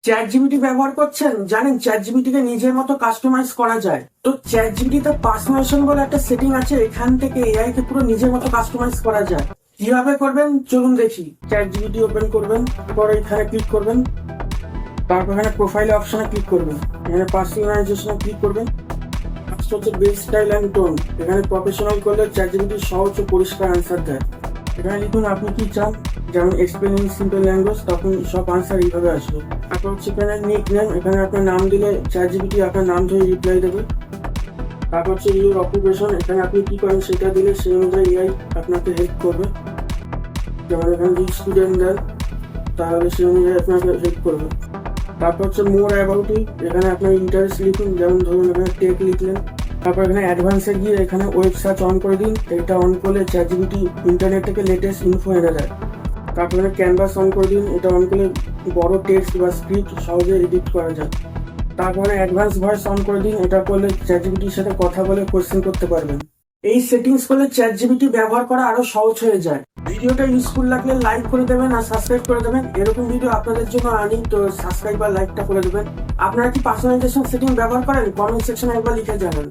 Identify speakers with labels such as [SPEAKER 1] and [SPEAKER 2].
[SPEAKER 1] Chat GPT ব্যবহার করছেন, জানেন চ্যাট জিপিটি কে নিজের মতো কাস্টমাইজ করা যায়। তো চ্যাট জিপিটি তে পার্সোনালাইজেশন বলে একটা সেটিং আছে, এখান থেকে এআই কে পুরো নিজের মতো কাস্টমাইজ করা যায়। কিভাবে করবেন চলুন দেখি। চ্যাট জিপিটি ওপেন করবেন, পরে এখানে ক্লিক করবেন, তারপর এখানে প্রোফাইল অপশনে ক্লিক করবেন, এখানে পার্সোনালাইজেশনে ক্লিক করবেন। ফার্স্ট হচ্ছে বেস স্টাইল অ্যান্ড টোন, এখানে প্রফেশনাল করলে চ্যাট জিপিটি সহজ ও পরিষ্কার আনসার দেয়। এখানে লিখুন আপনি কি চান, যেমন এক্সপ্লেন ইন সিম্পল ল্যাঙ্গুয়েজ, তখন সব আনসার এইভাবে আসবে। তারপর হচ্ছে এখানে নিক নেম, এখানে আপনার নাম দিলে চ্যাট জিপিটি আপনার নাম ধরে রিপ্লাই দেবে। তারপর হচ্ছে ইউর অকুপেশন, এখানে আপনি কি করেন সেটা দিলে সেই অনুযায়ী এআই আপনাকে হেল্প করবে। যেমন এখানে যদি স্টুডেন্ট দেন তাহলে সেই অনুযায়ী আপনাকে হেল্প করবে। তারপর হচ্ছে মোর অ্যাবাউট ইট, এখানে আপনার ইন্টারেস্ট লিখুন, যেমন ধরুন এখানে টেক লিখলেন। তারপর এখানে অ্যাডভান্সে গিয়ে এখানে ওয়েব সার্চ অন করে দিন, এটা অন করলে চ্যাট জিপিটি ইন্টারনেট থেকে লেটেস্ট ইনফো এনে দেয়। তারপর এখানে ক্যানভাস অন করে দিন, এটা অন করলে বড় টেক্সট বা স্ক্রিপ্ট সহজে এডিট করা যায়। তারপরে অ্যাডভান্স ভয়েস অন করে দিন, এটা করলে চ্যাট জিপিটির সাথে কথা বলে কোয়েশ্চেন করতে পারবেন। এই সেটিংস করলে চ্যাট জিপিটি ব্যবহার করা আরো সহজ হয়ে যায়। ভিডিওটা ইউজফুল লাগলে লাইক করে দেবেন আর সাবস্ক্রাইব করে দেবেন, এরকম ভিডিও আপনাদের জন্য আনি, তো সাবস্ক্রাইব আর লাইকটা করে দেবেন। আপনারা কি পার্সোনালাইজেশন সেটিং ব্যবহার করেন? কমেন্ট সেকশনে একবার লিখে জানান।